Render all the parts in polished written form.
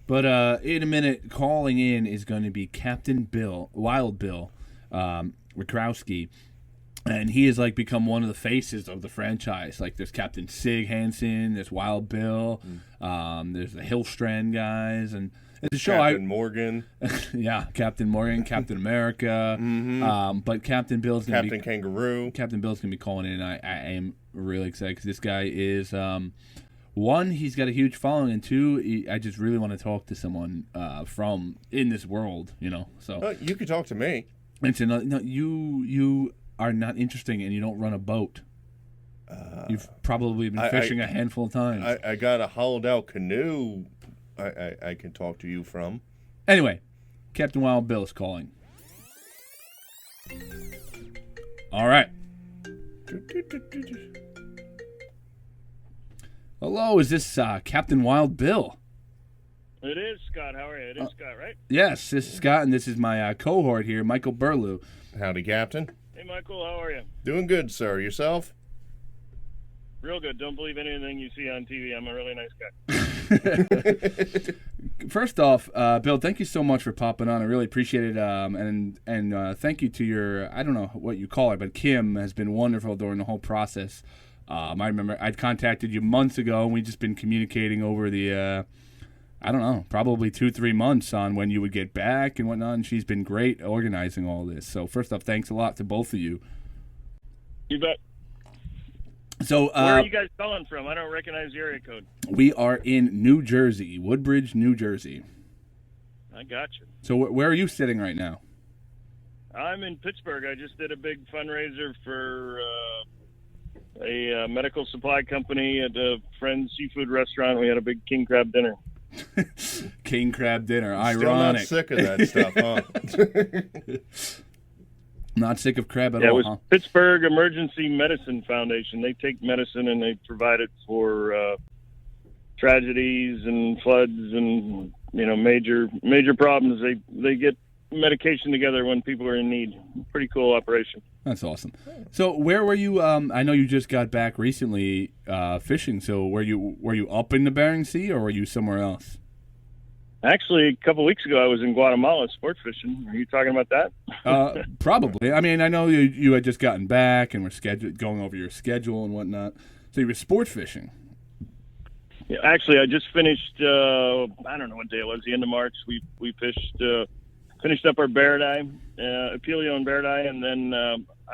But in a minute, calling in is going to be Captain Bill, Wild Bill, Wachowski. And he has like become one of the faces of the franchise. Like there's Captain Sig Hansen, there's Wild Bill, there's the Hillstrand guys, and it's a show. Captain Morgan, yeah, Captain Morgan, Captain America, but Captain Bill's gonna Captain Kangaroo. Captain Bill's gonna be calling in. I am really excited because this guy is one, he's got a huge following, and two, I just really want to talk to someone from in this world, you know. So you could talk to me. And so no, you are not interesting, and you don't run a boat. You've probably been fishing a handful of times. I got a hollowed out canoe I can talk to you from. Anyway, Captain Wild Bill is calling. All right. Hello, is this Captain Wild Bill? It is, Scott. How are you? It is Scott, right? Yes, this is Scott, and this is my cohort here, Michael Burlew. Howdy, Captain. Hey, Michael. How are you? Doing good, sir. Yourself? Real good. Don't believe anything you see on TV. I'm a really nice guy. First off, Bill, thank you so much for popping on. I really appreciate it. And thank you to your, I don't know what you call her, but Kim has been wonderful during the whole process. I remember I'd contacted you months ago, and we've just been communicating over the, I don't know, probably 2-3 months on when you would get back and whatnot. And she's been great organizing all this. So first off, thanks a lot to both of you. You bet. So, where are you guys calling from? I don't recognize the area code. We are in New Jersey, Woodbridge, New Jersey. I got you. So where are you sitting right now? I'm in Pittsburgh. I just did a big fundraiser for a medical supply company at a friend's seafood restaurant. We had a big king crab dinner. King crab dinner. Still Ironic. not sick of that stuff, huh? Not sick of crab at Yeah, all, it was huh? Pittsburgh Emergency Medicine Foundation. They take medicine and they provide it for tragedies and floods and major problems. They get medication together when people are in need. Pretty cool operation. That's awesome. So where were you? I know you just got back recently fishing. So were you up in the Bering Sea or were you somewhere else? Actually, a couple weeks ago, I was in Guatemala sports fishing. Are you talking about that? Probably. I mean, I know you had just gotten back and were going over your schedule and whatnot. So you were sports fishing. Yeah, actually, I just finished. I don't know what day it was. The end of March. We finished up our Baradai, Apelio and Baradai, and then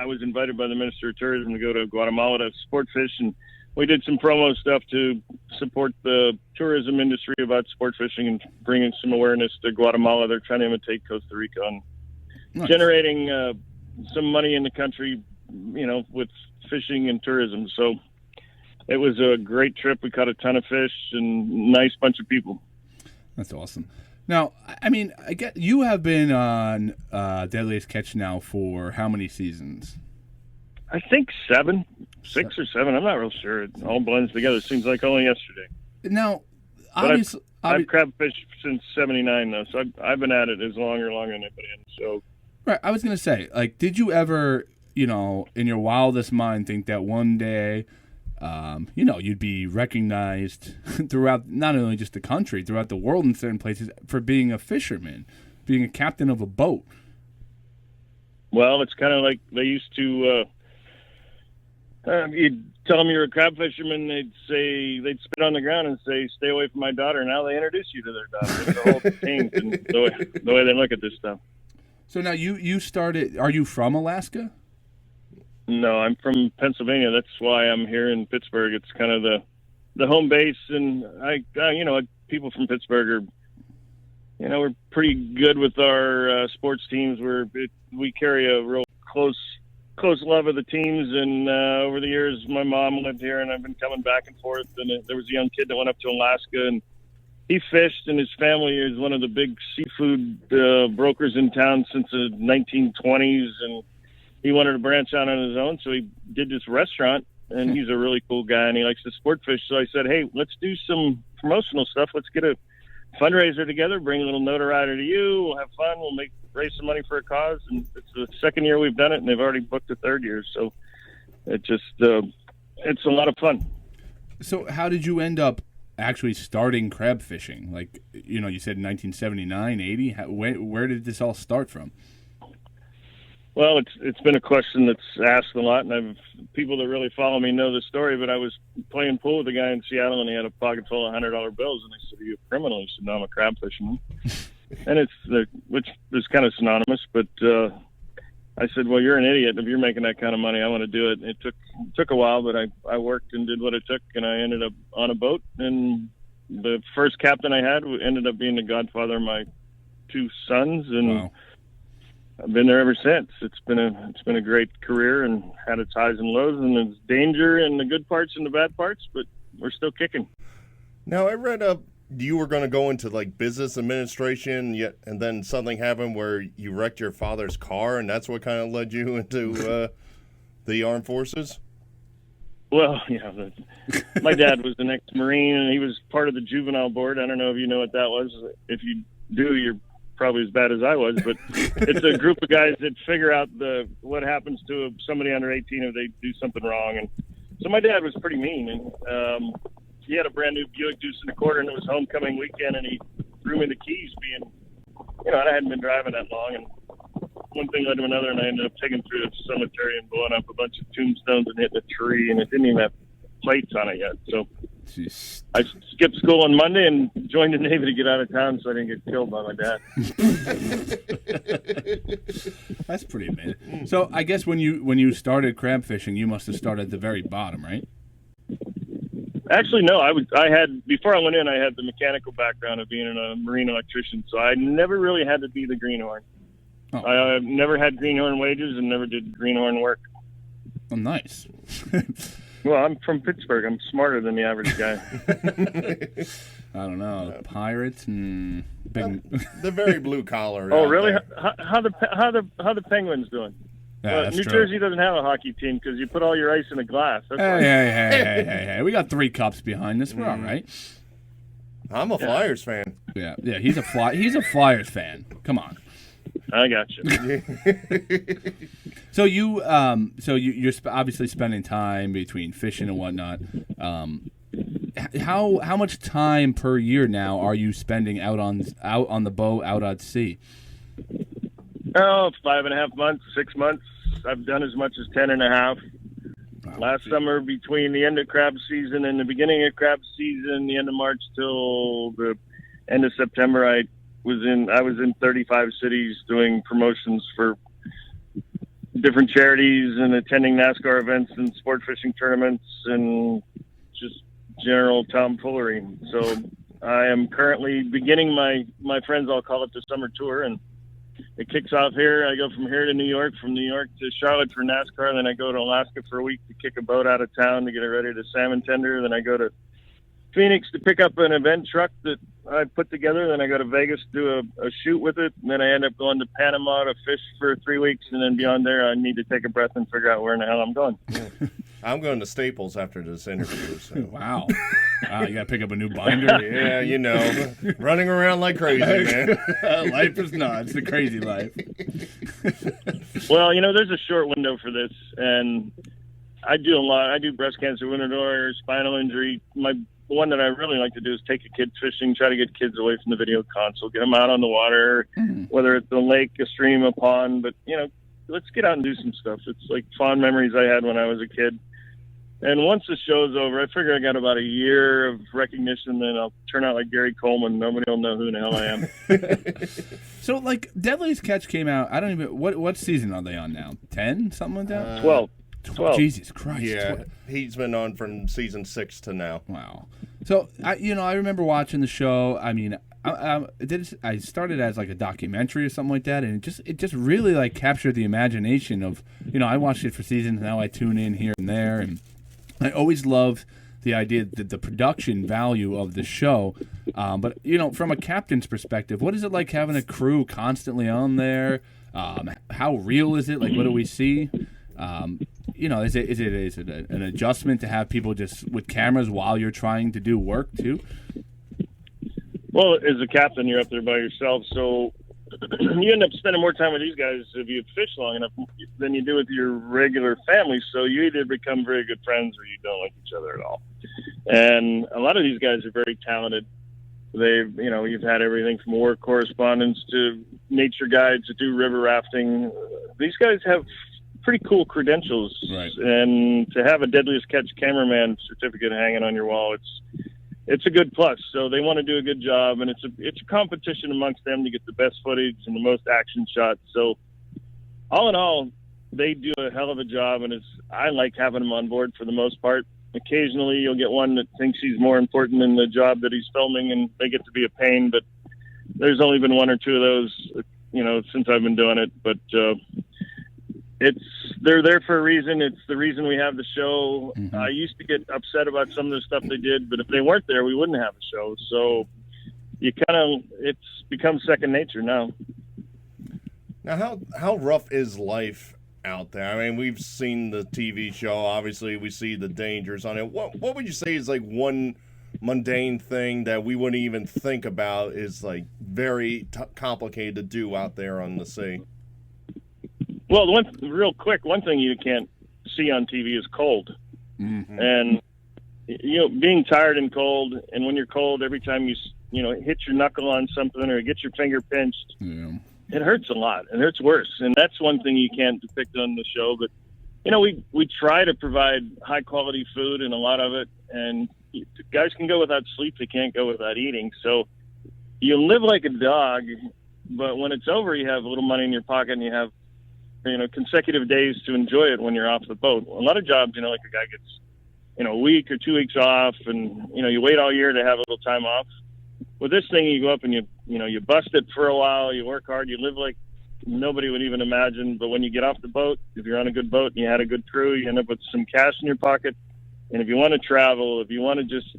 I was invited by the Minister of Tourism to go to Guatemala to sport fish, and we did some promo stuff to support the tourism industry about sport fishing and bringing some awareness to Guatemala. They're trying to imitate Costa Rica on generating some money in the country, with fishing and tourism. So it was a great trip. We caught a ton of fish and nice bunch of people. That's awesome. Now, I mean, I get you have been on Deadliest Catch now for how many seasons? I think 6 or 7. I'm not real sure. It all blends together. It seems like only yesterday. Now, obviously, I've crab fished since '79 though, so I've been at it as longer than anybody on the show. Right. I was gonna say, like, did you ever, in your wildest mind, think that one day, you'd be recognized throughout not only just the country, throughout the world in certain places for being a fisherman, being a captain of a boat? Well, it's kind of like they used to. You'd tell them you're a crab fisherman, they'd spit on the ground and say, "Stay away from my daughter." Now they introduce you to their daughter. It's a whole change in the way they look at this stuff. So now you started. Are you from Alaska? No, I'm from Pennsylvania. That's why I'm here in Pittsburgh. It's kind of the home base, and people from Pittsburgh are, we're pretty good with our sports teams. We carry a real close love of the teams, and over the years, my mom lived here, and I've been coming back and forth. And there was a young kid that went up to Alaska, and he fished, and his family is one of the big seafood brokers in town since the 1920s, and he wanted to branch out on his own, so he did this restaurant, and he's a really cool guy, and he likes to sport fish. So I said, hey, let's do some promotional stuff. Let's get a fundraiser together, bring a little notoriety to you. We'll have fun. We'll raise some money for a cause. And it's the second year we've done it, and they've already booked the third year. So it's a lot of fun. So how did you end up actually starting crab fishing? Like, you said 1979, 80. Where did this all start from? Well, it's been a question that's asked a lot, and people that really follow me know the story. But I was playing pool with a guy in Seattle, and he had a pocket full of $100 bills, and I said, "Are you a criminal?" He said, "No, I'm a crab fisherman," and which is kind of synonymous. But I said, "Well, you're an idiot. If you're making that kind of money, I want to do it." And it took a while, but I worked and did what it took, and I ended up on a boat. And the first captain I had ended up being the godfather of my 2 sons, and Wow. I've been there ever since. It's been a great career and had its highs and lows, and its danger and the good parts and the bad parts, but we're still kicking. Now, I read you were going to go into like business administration, and then something happened where you wrecked your father's car, and that's what kind of led you into the armed forces? Well, yeah, my dad was an ex-Marine, and he was part of the juvenile board. I don't know if you know what that was. If you do, you're probably as bad as I was, but it's a group of guys that figure out what happens to somebody under 18 if they do something wrong. And so my dad was pretty mean, and he had a brand new Buick Deuce and a quarter, and it was homecoming weekend, and he threw me the keys, being, and I hadn't been driving that long, and one thing led to another, and I ended up taking through the cemetery and blowing up a bunch of tombstones and hitting a tree, and it didn't even have plates on it yet. So Jeez. I skipped school on Monday and joined the Navy to get out of town so I didn't get killed by my dad. That's pretty amazing. So I guess when you started crab fishing, you must have started at the very bottom, right? Actually, no. I had, before I went in, I had the mechanical background of being a marine electrician, so I never really had to be the greenhorn. Oh. I never had greenhorn wages and never did greenhorn work. Oh, nice. Well, I'm from Pittsburgh. I'm smarter than the average guy. I don't know. Pirates and big. The very blue collar. Oh, really? How the Penguins doing? Yeah, that's New true. Jersey doesn't have a hockey team because you put all your ice in a glass. That's why. Hey. We got 3 cups behind us. We're all right. I'm a Flyers fan. Yeah. He's a Flyers fan. Come on. I got you. So you're obviously spending time between fishing and whatnot. How much time per year now are you spending out on the boat, out at sea? Oh, 5.5 months, 6 months. I've done as much as 10.5. Wow. Last summer, between the end of crab season and the beginning of crab season, the end of March till the end of September, I was in 35 cities doing promotions for different charities and attending NASCAR events and sport fishing tournaments and just general tomfoolery. So I am currently beginning my friends all call it the summer tour, and it kicks off here. I go from here to New York, from New York to Charlotte for NASCAR, then I go to Alaska for a week to kick a boat out of town to get it ready to salmon tender, then I go to Phoenix to pick up an event truck that I put together, then I go to Vegas to do a shoot with it, and then I end up going to Panama to fish for 3 weeks, and then beyond there I need to take a breath and figure out where in the hell I'm going. I'm going to Staples after this interview. So. Wow, you got to pick up a new binder. Yeah, running around like crazy, man. Life is nuts. It's a crazy life. Well, there's a short window for this, and I do a lot. I do breast cancer, winter door, spinal injury. The one that I really like to do is take the kids fishing, try to get kids away from the video console, get them out on the water, whether it's a lake, a stream, a pond. But, let's get out and do some stuff. It's like fond memories I had when I was a kid. And once the show's over, I figure I got about a year of recognition, then I'll turn out like Gary Coleman. Nobody will know who the hell I am. So, like, Deadliest Catch came out, I don't even, what season are they on now? 10? Something like that? 12. Jesus Christ. Yeah, he's been on from season 6 to now. Wow. So, I remember watching the show. I mean, I started as like a documentary or something like that, and it just really like captured the imagination of, I watched it for seasons, now I tune in here and there, and I always loved the idea that the production value of the show. But, from a captain's perspective, what is it like having a crew constantly on there? How real is it? Like, what do we see? Is it an adjustment to have people just with cameras while you're trying to do work too? Well, as a captain, you're up there by yourself, so you end up spending more time with these guys if you fish long enough than you do with your regular family. So you either become very good friends or you don't like each other at all. And a lot of these guys are very talented. You've had everything from war correspondents to nature guides to do river rafting. These guys have pretty cool credentials, right. And to have a Deadliest Catch cameraman certificate hanging on your wall, it's a good plus. So they want to do a good job, and it's a competition amongst them to get the best footage and the most action shots. So all in all, they do a hell of a job, and I like having them on board for the most part. Occasionally you'll get one that thinks he's more important than the job that he's filming, and they get to be a pain, but there's only been one or two of those, since I've been doing it. But they're there for a reason. It's the reason we have the show. Mm-hmm. I used to get upset about some of the stuff they did, but if they weren't there, we wouldn't have a show. So it's become second nature now. Now, how rough is life out there? I mean, we've seen the TV show. Obviously, we see the dangers on it. What would you say is like one mundane thing that we wouldn't even think about is like very complicated to do out there on the sea? Well, one thing you can't see on TV is cold. Mm-hmm. And, being tired and cold, and when you're cold, every time you hit your knuckle on something or get your finger pinched, it hurts a lot. It hurts worse. And that's one thing you can't depict on the show. But, we try to provide high-quality food and a lot of it. And guys can go without sleep. They can't go without eating. So you live like a dog, but when it's over, you have a little money in your pocket and you have consecutive days to enjoy it when you're off the boat. A lot of jobs, like a guy gets, a week or 2 weeks off, and, you wait all year to have a little time off. With this thing, you go up and you bust it for a while, you work hard, you live like nobody would even imagine. But when you get off the boat, if you're on a good boat and you had a good crew, you end up with some cash in your pocket. And if you want to travel, if you want to just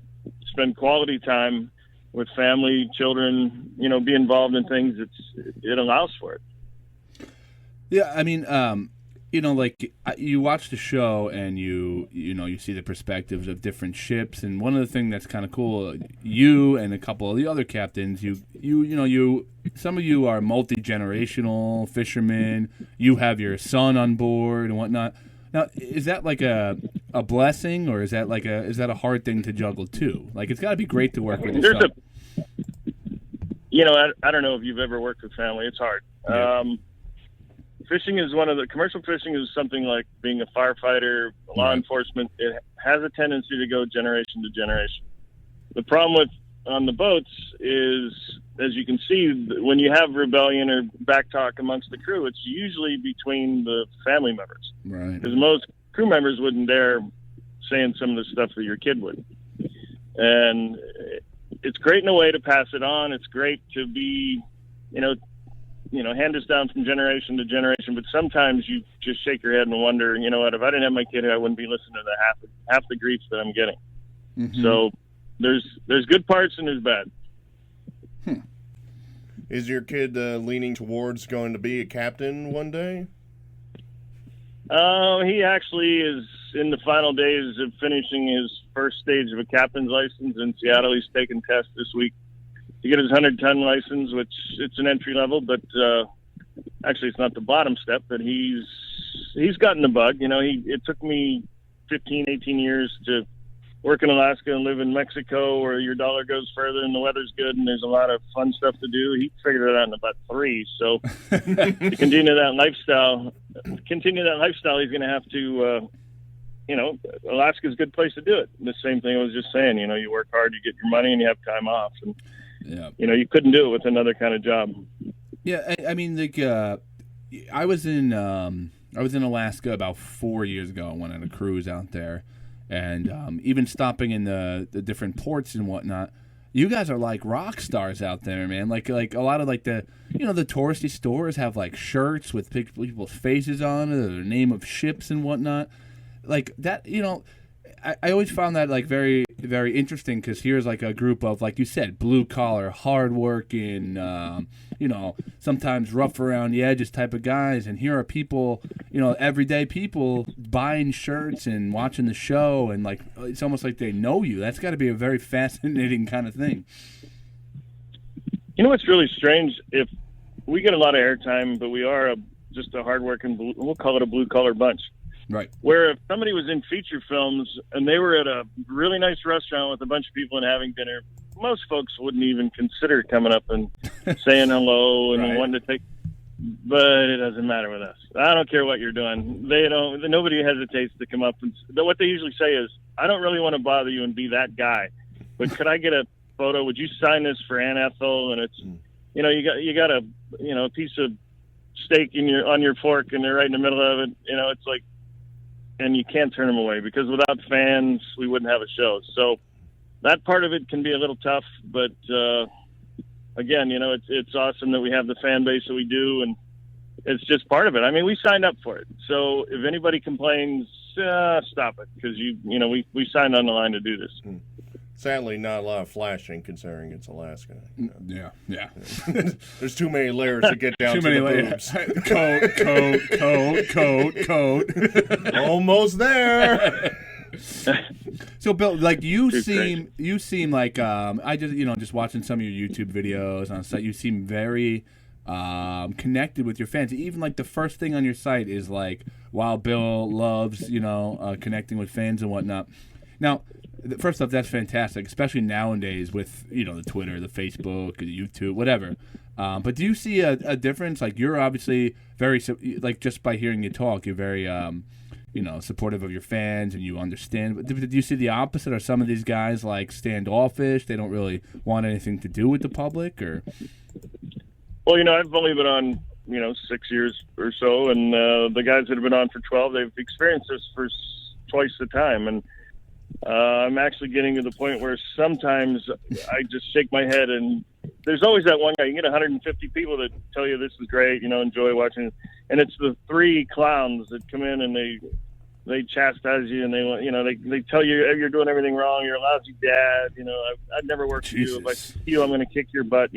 spend quality time with family, children, be involved in things, it allows for it. Yeah, I mean, you watch the show and you see the perspectives of different ships, and one of the things that's kind of cool, you and a couple of the other captains, some of you are multi-generational fishermen. You have your son on board and whatnot. Now, is that like a blessing, or is that a hard thing to juggle too? Like, it's got to be great to work with your son. I don't know if you've ever worked with family. It's hard. Yeah. Fishing is commercial fishing is something like being a firefighter, law enforcement. It has a tendency to go generation to generation. The problem on the boats is, as you can see, when you have rebellion or backtalk amongst the crew, it's usually between the family members. Right. Because most crew members wouldn't dare saying some of the stuff that your kid would. And it's great in a way to pass it on. It's great to be, hand us down from generation to generation, but sometimes you just shake your head and wonder, what, if I didn't have my kid here, I wouldn't be listening to half the grief that I'm getting. Mm-hmm. So there's good parts and there's bad. Is your kid leaning towards going to be a captain one day? He actually is in the final days of finishing his first stage of a captain's license in Seattle. He's taking tests this week to get his 100-ton license, which it's an entry level, but actually it's not the bottom step. But he's gotten the bug. It took me 15, 18 years to work in Alaska and live in Mexico, where your dollar goes further and the weather's good and there's a lot of fun stuff to do. He figured it out in about 3. So to continue that lifestyle, he's going to have to. Alaska's a good place to do it. The same thing I was just saying. You work hard, you get your money, and you have time off. And yeah. You couldn't do it with another kind of job. Yeah, I mean, like, I was in Alaska about 4 years ago. I went on a cruise out there, and even stopping in the different ports and whatnot. You guys are like rock stars out there, man. Like a lot of like the touristy stores have like shirts with people's faces on it, or the name of ships and whatnot. Like that, I always found that like very, very interesting, because here's like a group of, like you said, blue collar, hardworking, sometimes rough around the edges type of guys, and here are people, everyday people buying shirts and watching the show, and like it's almost like they know you. That's got to be a very fascinating kind of thing. What's really strange? If we get a lot of airtime, but we are just a hardworking, we'll call it a blue collar bunch. Right. Where if somebody was in feature films and they were at a really nice restaurant with a bunch of people and having dinner, most folks wouldn't even consider coming up and saying hello and Right. wanting to take. But it doesn't matter with us. I don't care what you're doing. Nobody hesitates to come up and what they usually say is, "I don't really want to bother you and be that guy, but could I get a photo? Would you sign this for Aunt Ethel?" And it's, you got a piece of steak on your fork and they're right in the middle of it. It's like, and you can't turn them away because without fans, we wouldn't have a show. So that part of it can be a little tough, but again, it's awesome that we have the fan base that we do, and it's just part of it. I mean, we signed up for it. So if anybody complains, stop it, because we signed on the line to do this. Sadly, not a lot of flashing considering it's Alaska. Yeah. There's too many layers to get down Too to many the layers. Coat. Almost there. So, Bill, like you Too seem like I just watching some of your YouTube videos on site. You seem very connected with your fans. Even like the first thing on your site is like, "Wow, Bill loves connecting with fans and whatnot." Now, first off, that's fantastic, especially nowadays with the Twitter, the Facebook, the YouTube, whatever. But do you see a difference? Like you're obviously very like just by hearing you talk, you're very supportive of your fans and you understand. But do you see the opposite? Are some of these guys like standoffish? They don't really want anything to do with the public, or? Well, I've only been on 6 years or so, and the guys that have been on for 12, they've experienced this for twice the time, and I'm actually getting to the point where sometimes I just shake my head, and there's always that one guy. You get 150 people that tell you this is great, enjoy watching it, and it's the 3 clowns that come in and they chastise you, and they tell you you're doing everything wrong, you're a lousy dad, I'd never work for you. If I see you, I'm going to kick your butt.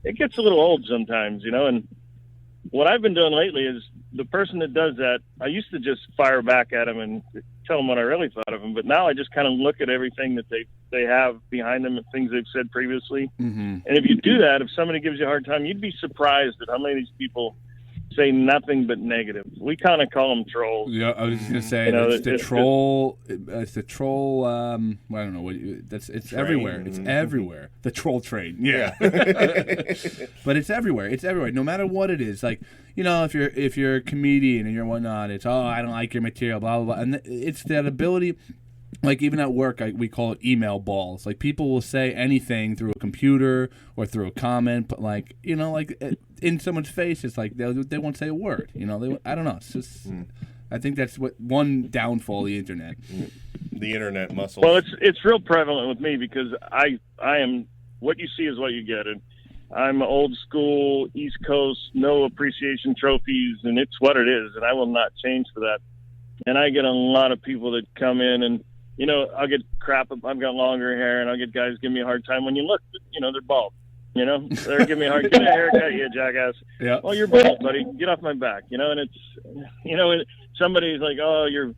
It gets a little old sometimes, and what I've been doing lately is the person that does that, I used to just fire back at them and tell them what I really thought of them, but now I just kind of look at everything that they have behind them and things they've said previously. Mm-hmm. And if you do that, if somebody gives you a hard time, you'd be surprised at how many of these people say nothing but negative. We kind of call them trolls. Yeah, I was just gonna say it's the troll. It's the troll. I don't know what. It's train. Everywhere. It's everywhere. The troll train. Yeah. But it's everywhere. It's everywhere. No matter what it is. Like if you're a comedian and you're whatnot, it's I don't like your material. Blah blah blah. And it's that ability. Like even at work, we call it email balls. Like people will say anything through a computer or through a comment, but like in someone's face, it's like they won't say a word. I don't know. It's just I think that's what one downfall of the internet. The internet muscle. Well, it's real prevalent with me because I am what you see is what you get, and I'm old school East Coast, no appreciation trophies, and it's what it is, and I will not change for that. And I get a lot of people that come in and. I'll get crap. I've got longer hair, and I'll get guys give me a hard time when you look. They're bald. They're giving me a hard. Get a haircut, you jackass. Yeah. Oh, you're bald, buddy. Get off my back. And it's somebody's like, oh, you're.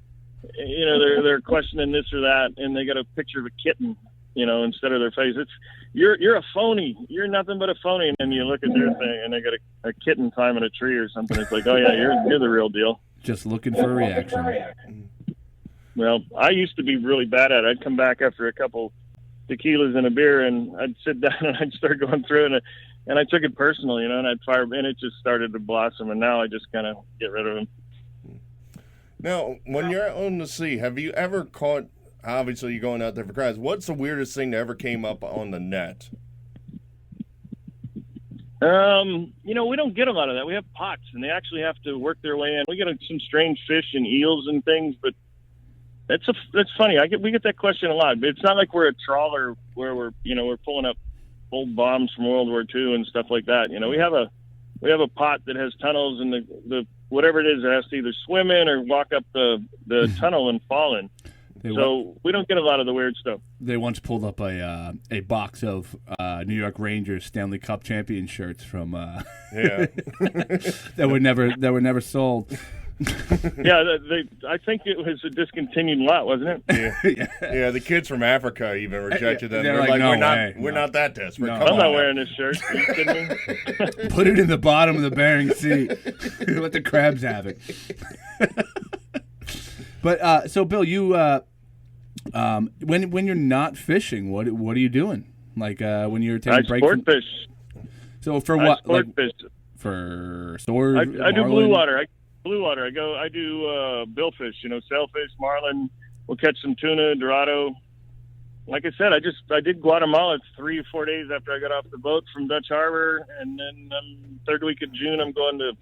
They're questioning this or that, and they got a picture of a kitten. Instead of their face. It's you're a phony. You're nothing but a phony. And then you look at their thing, and they got a kitten climbing a tree or something. It's like, oh yeah, you're the real deal. Just looking for a reaction. Well, I used to be really bad at it. I'd come back after a couple tequilas and a beer, and I'd sit down and I'd start going through it, and I took it personally, and I'd fire, and it just started to blossom, and now I just kind of get rid of them. Now, when you're out on the sea, have you ever caught, obviously you're going out there for crabs, what's the weirdest thing that ever came up on the net? We don't get a lot of that. We have pots, and they actually have to work their way in. We get some strange fish and eels and things, but that's funny. We get that question a lot, but it's not like we're a trawler where we're pulling up old bombs from World War II and stuff like that. We have a pot that has tunnels, and the whatever it is, it has to either swim in or walk up the tunnel and fall in. So we don't get a lot of the weird stuff. They once pulled up a box of New York Rangers Stanley Cup champion shirts from that were never sold. Yeah, I think it was a discontinued lot, wasn't it? Yeah. The kids from Africa even rejected them. They're like, we're not that desperate. I'm not wearing this shirt. Are you kidding me? Put it in the bottom of the Bering Sea. Let the crabs have it. But so Bill, you when you're not fishing, what are you doing? Like when you're taking I a break sport from... fish. So for I what? sport Like fish. for stores? I do blue water. I do billfish. Sailfish, marlin. We'll catch some tuna, dorado. Like I said, I did Guatemala 3 or 4 days after I got off the boat from Dutch Harbor, and then third week of June I'm going to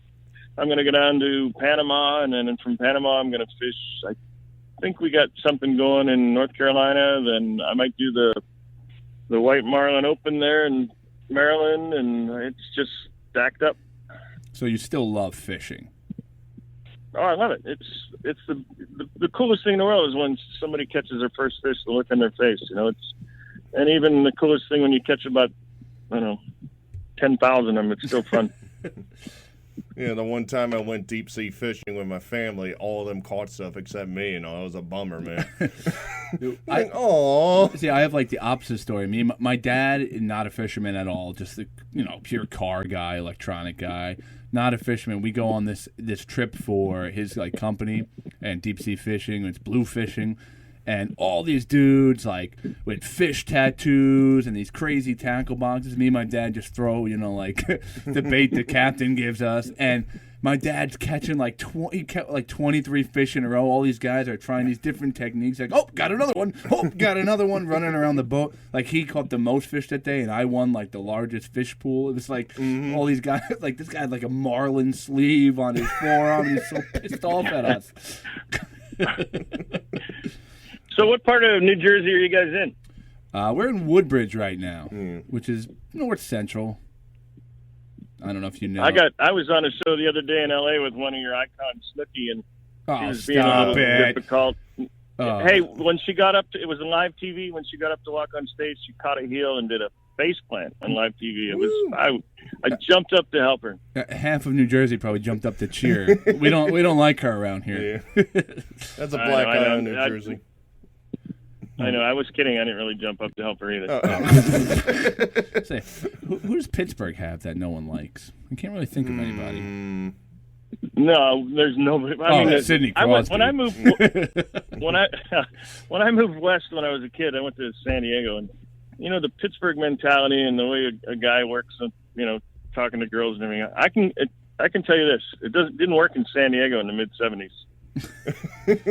go down to Panama, and then from Panama I'm going to fish. I think we got something going in North Carolina. Then I might do the White Marlin Open there in Maryland, and it's just stacked up. So you still love fishing? Oh, I love it. It's the coolest thing in the world is when somebody catches their first fish, the look on their face. And even the coolest thing when you catch about 10,000 of them. It's still fun. Yeah, the one time I went deep sea fishing with my family, all of them caught stuff except me. It was a bummer, man. See, I have like the opposite story. My dad is not a fisherman at all. Just the pure car guy, electronic guy. Not a fisherman. We go on this trip for his like company and deep sea fishing. It's blue fishing. And all these dudes, like, with fish tattoos and these crazy tackle boxes. Me and my dad just throw, like, the bait the captain gives us. And my dad's catching, like, 23 fish in a row. All these guys are trying these different techniques. Like, oh, got another one. Oh, got another one, running around the boat. Like, he caught the most fish that day, and I won, like, the largest fish pool. It was, like, all these guys, like, this guy had, like, a marlin sleeve on his forearm, and he's so pissed off at us. So what part of New Jersey are you guys in? We're in Woodbridge right now, which is north central. I don't know if you know. I was on a show the other day in L.A. with one of your icons, Snooki, and she was being a little difficult. Hey, when she got up it was on live TV. When she got up to walk on stage, she caught a heel and did a face plant on live TV. It was I jumped up to help her. Half of New Jersey probably jumped up to cheer. we don't like her around here. Yeah. That's a black guy in New Jersey. I know. I was kidding. I didn't really jump up to help her either. Say, who does Pittsburgh have that no one likes? I can't really think of anybody. No, there's nobody. I mean, Sidney Crosby. When I moved west when I was a kid, I went to San Diego, and the Pittsburgh mentality and the way a guy works, talking to girls and everything. I can tell you this: it didn't work in San Diego in the mid '70s.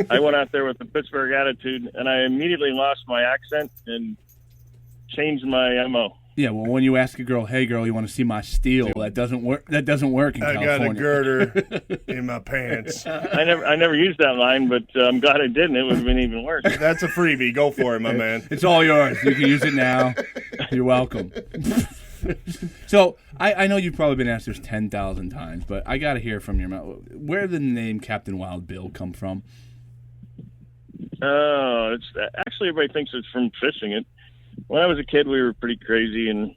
I went out there with the Pittsburgh attitude, and I immediately lost my accent and changed my MO. Yeah, well, when you ask a girl, "Hey, girl, you want to see my steel?" That doesn't work. That doesn't work in California. I got a girder in my pants. I never used that line, but I'm glad I didn't. It would have been even worse. That's a freebie. Go for it, my man. It's all yours. You can use it now. You're welcome. So I know you've probably been asked this 10,000 times, but I got to hear from your mouth. Where did the name Captain Wild Bill come from? It's actually everybody thinks it's from fishing. When I was a kid, we were pretty crazy, and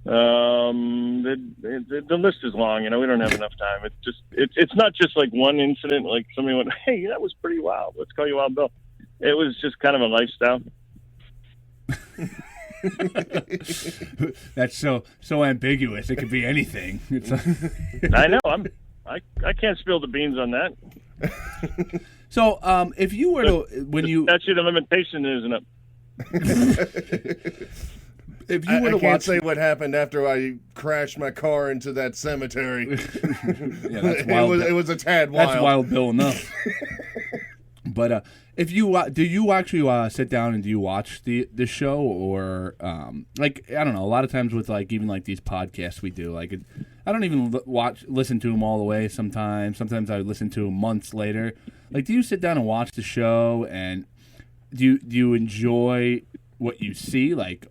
the list is long. We don't have enough time. It's not just like one incident. Like somebody went, "Hey, that was pretty wild. Let's call you Wild Bill." It was just kind of a lifestyle. That's so ambiguous. It could be anything. I know. I can't spill the beans on that. So, if you were to statute of limitation isn't it? If you were to I can't say what happened after I crashed my car into that cemetery. Yeah, that's wild. It was a tad wild. That's Wild Bill enough. But if you do you actually sit down and do you watch the show, or like, I don't know, a lot of times with like even like these podcasts we do, like I don't even listen to them all the way sometimes I listen to them months later. Like, do you sit down and watch the show, and do you enjoy what you see, like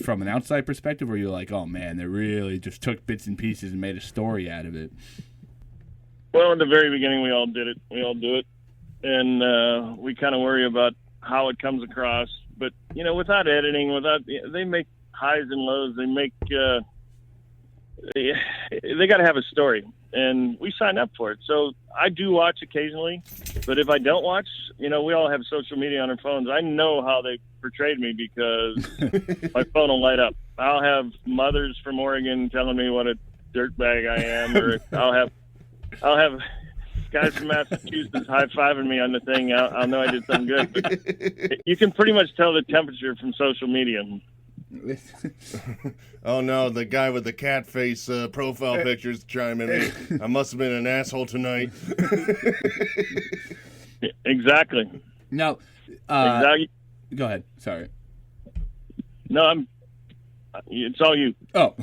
from an outside perspective, or you're like, oh man, they really just took bits and pieces and made a story out of it? Well, in the very beginning we all did it. We all do it. And we kind of worry about how it comes across. But, without editing, they make highs and lows. They make, they got to have a story. And we sign up for it. So I do watch occasionally. But if I don't watch, we all have social media on our phones. I know how they portrayed me because my phone will light up. I'll have mothers from Oregon telling me what a dirtbag I am, or I'll have guys from Massachusetts high-fiving me on the thing, I'll know I did something good. But you can pretty much tell the temperature from social media. Oh no, the guy with the cat face profile pictures chiming in. I must have been an asshole tonight. Exactly. Now, Exactly. go ahead. Sorry. No, it's all you. Oh,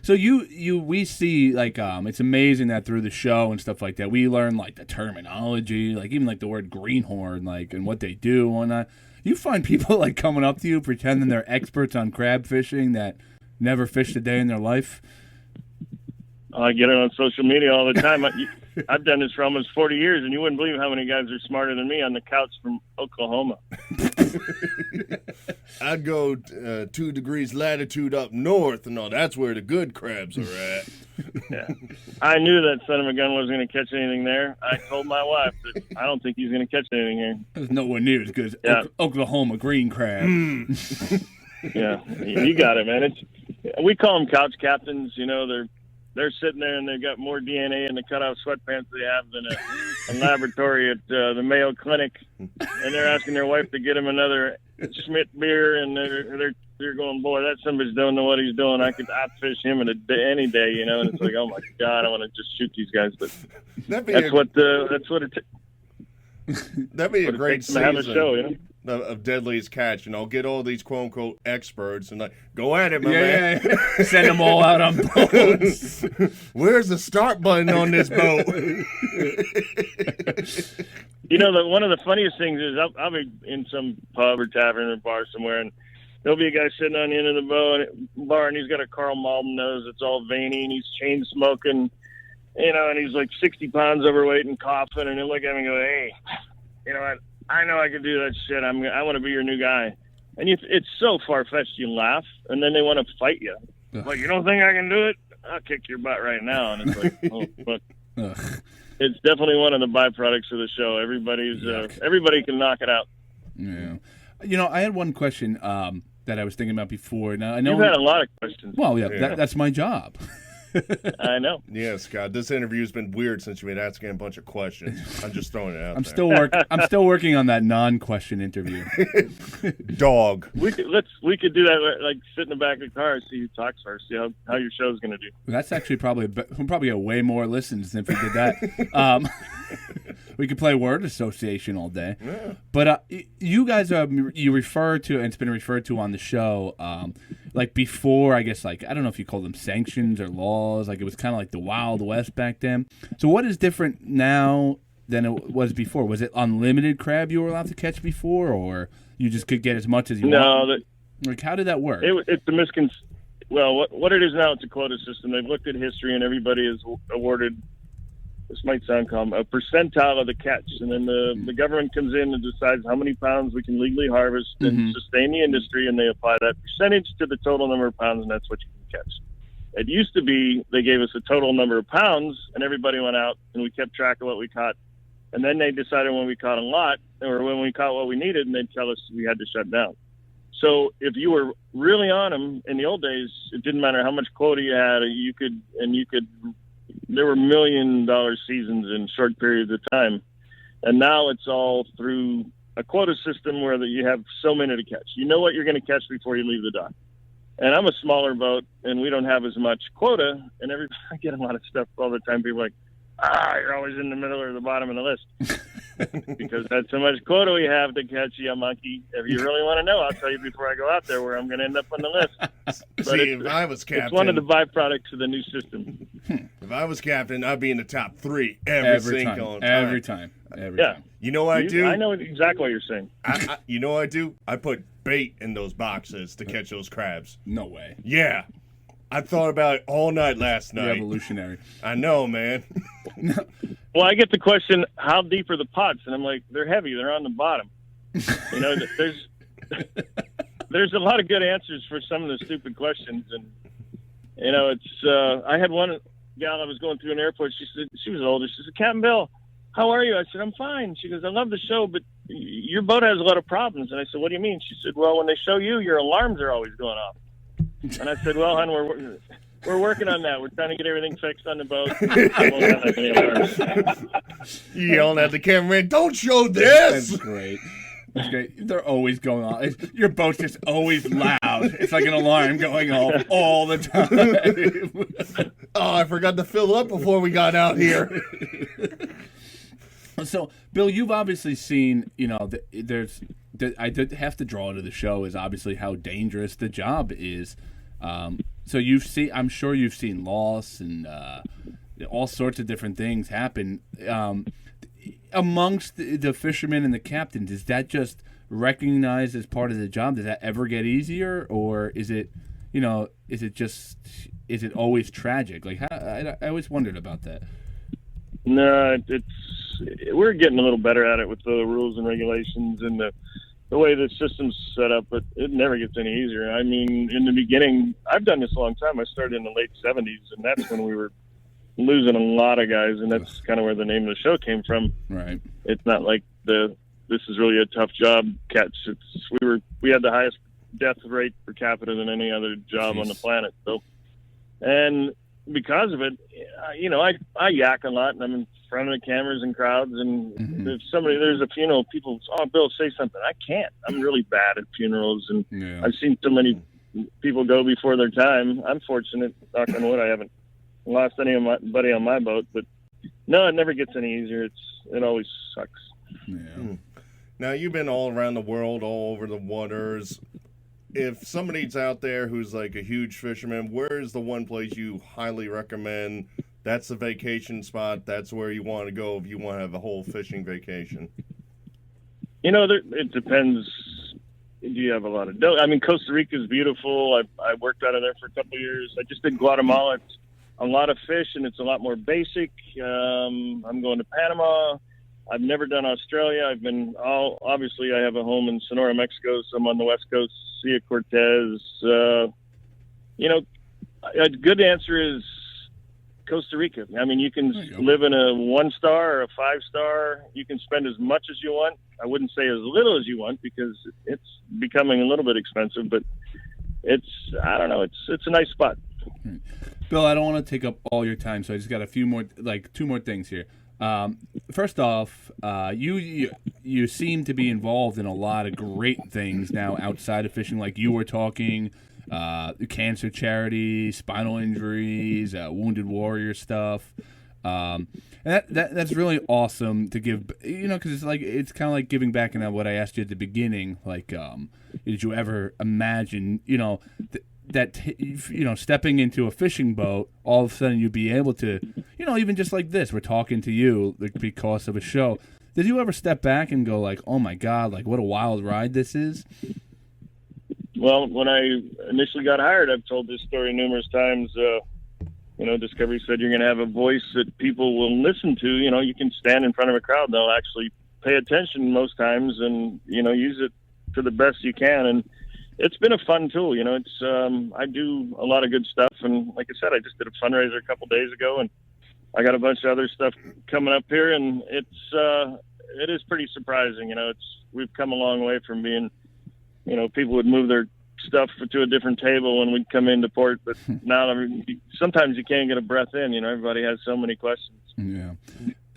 so we see like it's amazing that through the show and stuff like that we learn like the terminology, like even like the word greenhorn, like and what they do and whatnot. You find people like coming up to you pretending they're experts on crab fishing that never fished a day in their life. I get it on social media all the time. I've done this for almost 40 years, and you wouldn't believe how many guys are smarter than me on the couch from Oklahoma. I'd go 2 degrees latitude up north, and that's where the good crabs are at. Yeah. I knew that son of a gun wasn't going to catch anything there. I told my wife that I don't think he's going to catch anything here. There's nowhere near as good as Oklahoma green crab. Yeah, you got it, man. We call them couch captains. You know, they're sitting there and they've got more DNA in the cutoff sweatpants they have than a laboratory at the Mayo Clinic, and they're asking their wife to get him another Schmidt beer, and they're going, boy, that somebody's don't know what he's doing. I could outfish him any day, you know. And it's like, oh my God, I want to just shoot these guys, but that's what that'd be a great season to have a show, you know. Of Deadliest catch, and I'll get all these quote unquote experts and like go at it, my man. Yeah. Send them all out on boats. Where's the start button on this boat? You know, one of the funniest things is I'll be in some pub or tavern or bar somewhere, and there'll be a guy sitting on the end of the bar, and he's got a Carl Malden nose that's all veiny, and he's chain smoking, you know, and he's like 60 pounds overweight and coughing, and he'll look at me and go, hey, you know what? I know I can do that shit. I want to be your new guy. And it's so far-fetched you laugh, and then they want to fight you. Like, you don't think I can do it? I'll kick your butt right now. And it's like, oh, fuck. It's definitely one of the byproducts of the show. Everybody can knock it out. Yeah. You know, I had one question that I was thinking about before. Now I know you've had a lot of questions. Well, yeah. That's my job. I know. Yeah, Scott. This interview's been weird since you've been asking a bunch of questions. I'm just throwing it out. I'm still working on that non-question interview. Dog. We could do that. Like sit in the back of the car and see who talks first. See how your show's going to do. That's actually probably get way more listens than if we did that. We could play word association all day. Yeah. But you guys you refer to, and it's been referred to on the show, like before, I guess, like, I don't know if you call them sanctions or laws, like it was kind of like the Wild West back then. So what is different now than it was before? Was it unlimited crab you were allowed to catch before, or you just could get as much as you want? Like, how did that work? It's a Well, what it is now, it's a quota system. They've looked at history, and everybody is awarded, this might sound common, a percentile of the catch. And then the government comes in and decides how many pounds we can legally harvest and sustain the industry, and they apply that percentage to the total number of pounds, and that's what you can catch. It used to be they gave us a total number of pounds, and everybody went out, and we kept track of what we caught. And then they decided when we caught a lot, or when we caught what we needed, and they'd tell us we had to shut down. So if you were really on them in the old days, it didn't matter how much quota you had, there were $1 million seasons in short periods of time. And now it's all through a quota system where you have so many to catch. You know what you're going to catch before you leave the dock. And I'm a smaller boat, and we don't have as much quota. And I get a lot of stuff all the time. People are like, you're always in the middle or the bottom of the list. Because that's how much quota we have to catch you, monkey. If you really want to know, I'll tell you before I go out there where I'm going to end up on the list. But if I was captain, it's one of the byproducts of the new system. If I was captain, I'd be in the top 3 every single time. Every time. You know what I do? I know exactly what you're saying. You know what I do? I put bait in those boxes to catch those crabs. No way. Yeah. I thought about it all night last night. Revolutionary. I know, man. Well, I get the question, how deep are the pots? And I'm like, they're heavy. They're on the bottom. You know, there's a lot of good answers for some of the stupid questions. And, you know, it's I had one gal I was going through an airport. She was older. She said, Captain Bill, how are you? I said, I'm fine. She goes, I love the show, but your boat has a lot of problems. And I said, what do you mean? She said, well, when they show you, your alarms are always going off. And I said, well, hon, we're working on that. We're trying to get everything fixed on the boat. I won't have that many alarms. You yelling at the cameraman, "Don't show this!" That's great. That's great. They're always going on. Your boat's just always loud. It's like an alarm going off all the time. Oh, I forgot to fill up before we got out here. So, Bill, you've obviously seen, I did have to draw to the show is obviously how dangerous the job is. So I'm sure you've seen loss and all sorts of different things happen. Amongst the fishermen and the captains, is that just recognized as part of the job? Does that ever get easier, or is it always tragic? Like, I always wondered about that. No, we're getting a little better at it with the rules and regulations and the way the system's set up, but it never gets any easier. I mean, in the beginning, I've done this a long time. I started in the late 70s, and that's when we were losing a lot of guys, and that's kind of where the name of the show came from. Right. It's not like this is really a tough job catch. We had the highest death rate per capita than any other job on the planet. So, and because of it, I yak a lot, and I'm in front of the cameras and crowds, and if there's a funeral, people, "Oh, Bill, say something." I can't. I'm really bad at funerals, and I've seen so many people go before their time. I'm fortunate, knock on wood, I haven't lost anybody on my boat, but no, it never gets any easier. It always sucks. Yeah. Now, you've been all around the world, all over the waters. If somebody's out there who's like a huge fisherman, where is the one place you highly recommend? That's the vacation spot. That's where you want to go if you want to have a whole fishing vacation. It depends. Do you have a lot of dough? I mean, Costa Rica is beautiful. I worked out of there for a couple of years. I just did Guatemala. It's a lot of fish, and it's a lot more basic. I'm going to Panama. I've never done Australia. Obviously, I have a home in Sonora, Mexico, so I'm on the West Coast, Sea of Cortez. A good answer is Costa Rica. I mean, you can live in a 1-star or a 5-star. You can spend as much as you want. I wouldn't say as little as you want because it's becoming a little bit expensive, but it's a nice spot. Bill, I don't want to take up all your time, so I just got two more things here. First off, you seem to be involved in a lot of great things now outside of fishing, like you were talking, cancer charity, spinal injuries, wounded warrior stuff. And that's really awesome to give, because it's kind of like giving back. And what I asked you at the beginning, did you ever imagine, that stepping into a fishing boat, all of a sudden you'd be able to, even just like this, we're talking to you because of a show. Did you ever step back and go like, oh my God, what a wild ride this is? Well, when I initially got hired, I've told this story numerous times. Discovery said you're going to have a voice that people will listen to. You can stand in front of a crowd; they'll actually pay attention most times, and use it to the best you can. And it's been a fun tool. I do a lot of good stuff, and like I said, I just did a fundraiser a couple days ago, and I got a bunch of other stuff coming up here, and it is pretty surprising. We've come a long way from being, people would move their stuff to a different table when we'd come into port, but now sometimes you can't get a breath in. Everybody has so many questions. Yeah.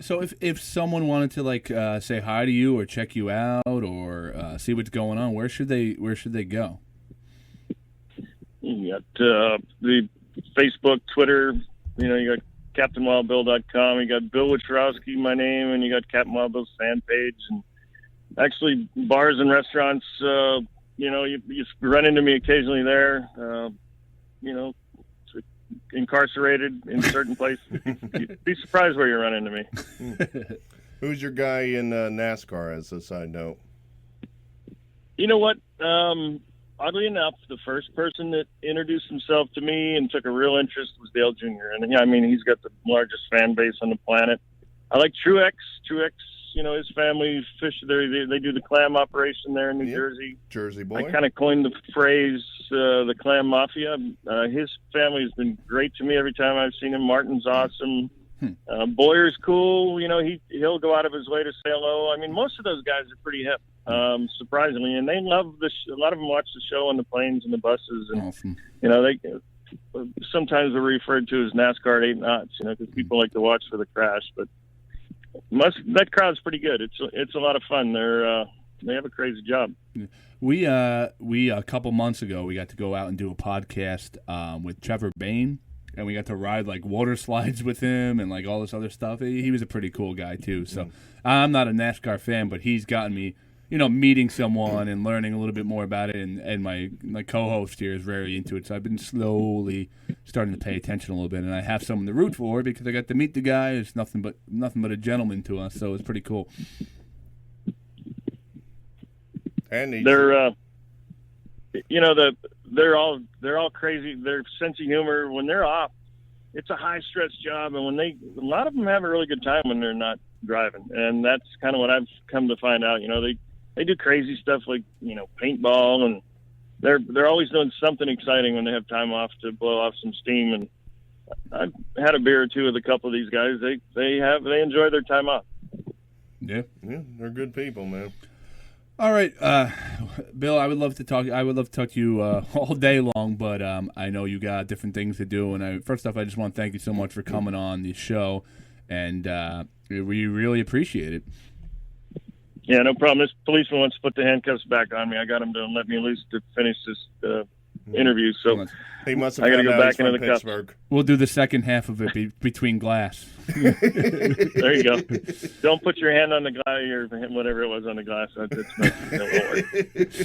So if someone wanted to say hi to you or check you out or see what's going on, where should they go? You got the Facebook, Twitter. You got CaptainWildBill.com. You got Bill Wachorowski, my name, and you got Captain Wild Bill's fan page. And actually, bars and restaurants. You run into me occasionally there. Incarcerated in certain places. You'd be surprised where you run into me. Who's your guy in NASCAR, as a side note? You know what? Oddly enough, the first person that introduced himself to me and took a real interest was Dale Jr. And he's got the largest fan base on the planet. I like Truex. His family fish there. They do the clam operation there in New Jersey. Jersey boy. I kind of coined the phrase, the clam mafia. His family has been great to me every time I've seen him. Martin's awesome. Boyer's cool. He'll go out of his way to say hello. I mean, most of those guys are pretty hip, surprisingly, and they love a lot of them watch the show on the planes and the buses, and awesome. sometimes are referred to as NASCAR at 8 knots, because people like to watch for the crash. But that crowd's pretty good. It's a lot of fun. They have a crazy job. We a couple months ago we got to go out and do a podcast with Trevor Bain, and we got to ride like water slides with him and like all this other stuff. He was a pretty cool guy too. So I'm not a NASCAR fan, but he's gotten me, meeting someone and learning a little bit more about it. And my co-host here is very into it, so I've been slowly starting to pay attention a little bit. And I have someone to root for because I got to meet the guy. It's nothing but a gentleman to us, so it's pretty cool. And they're all crazy. Their sense of humor, when they're off, it's a high stress job, and a lot of them have a really good time when they're not driving, and that's kind of what I've come to find out. They do crazy stuff like paintball, and they're always doing something exciting when they have time off to blow off some steam. And I've had a beer or two with a couple of these guys. They enjoy their time off. Yeah, they're good people, man. All right, Bill. I would love to talk to you all day long, but I know you got different things to do. And first off, I just want to thank you so much for coming on the show, and we really appreciate it. Yeah, no problem. This policeman wants to put the handcuffs back on me. I got him to let me loose to finish this interview, so he must have I got to go back into the Pittsburgh. cuffs. We'll do the second half of it between glass. There you go. Don't put your hand on the glass or whatever it was on the glass. That won't work.